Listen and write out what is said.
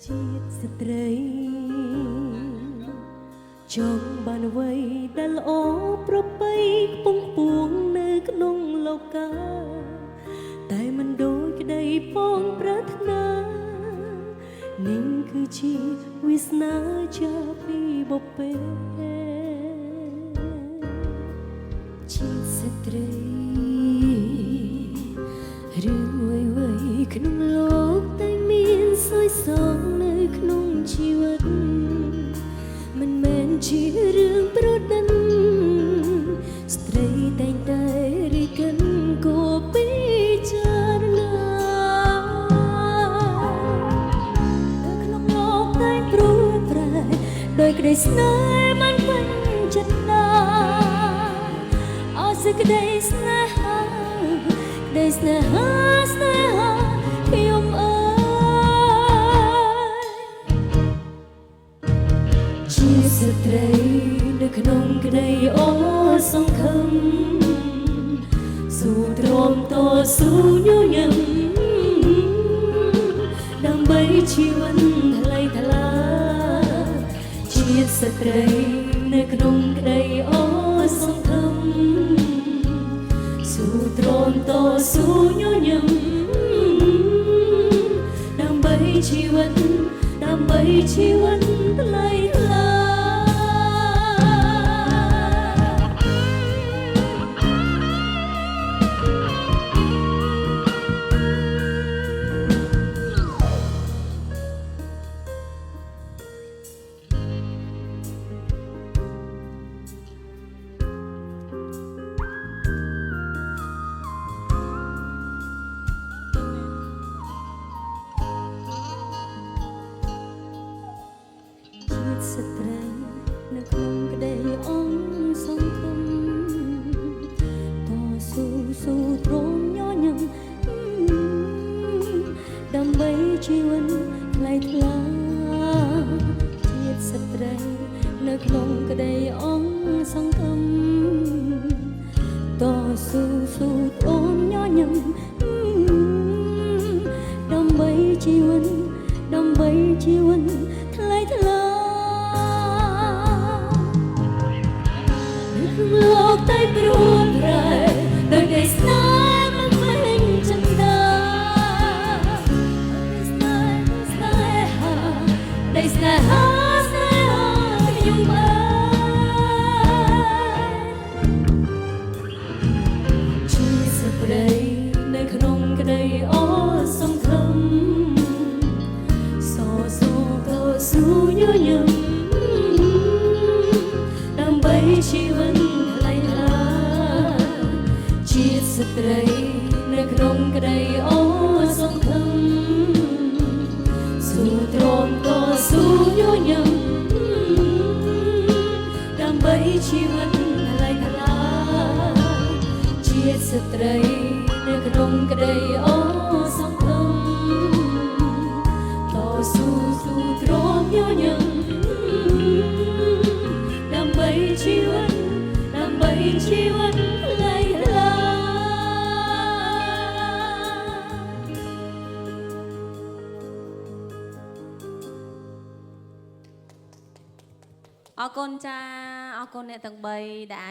ជាតិស្ត្រីចង់បានអ្វីដែលល្អប្រពៃខ្ពង់ពួងនៅក្នុងលោកាតែមិនដូចក្តីពងប្រាថ្នានេះគឺជាវាសនាចាពីបពេជាតិស្ត្រីរឿងអ្វីៗក្នុងលោកតែមានសោយសងនៅក្នុងជីវិតមិនមែនជារឿងប្រឌិនស្ត្រីតែងតែរីកិនគួរពិចារណានៅក្នុងលោកតែព្រួយប្រែដោយក្តីស្នេហ៍មិនពេញចិត្តណាអស់សេចក្តីស្នេហាក្តីស្នេហាខ្ញុំអើយជាស្ត្រីនៅក្នុងក្តីអូសង្ឃឹមស៊ូទ្រាំតស៊ូញញឹមដើម្បីជីវិតថ្លៃថ្លាជាស្ត្រីនៅក្នុងក្តីអូសង្ឃឹមស៊ូទ្រាំតស៊ូញញឹមដើម្បីជីវិតថ្លៃថ្លាស្ត្រីនៅក្នុងក្តីអង្គសង្ឃឹមតស៊ូទ្រាំញញឹមដើម្បីជីវិតថ្លៃថ្លាជាតិស្ត្រីនៅក្នុងក្តីអង្គសង្ឃឹមតស៊ូទ្រាំញញឹមដើម្បីជីវិតថ្លៃថ្លាលោកតែព្រួយប្រែដោយក្តីស្នេហ៍មិនពេញចិត្តណាស្នេហាខ្ញុំអើយជាស្ត្រីនៅក្នុងក្តីអូសង្ឃឹមតស៊ូញញឹមដើម្បីជីវិតថ្លៃថ្លាជាស្ត្រីនៅក្នុងក្តីអូសង្ឃឹមស៊ូទ្រាំតស៊ូញញឹមដើម្បីជីវិតថ្លៃថ្លាជាស្ត្រីនៅក្នុងក្តីអូសង្ឃឹមតស៊ូទ្រាំញញឹមដើម្បីជីវិតថ្លៃថ្លាអរគុណចាអរគុណអ្នកទាំង3ដែល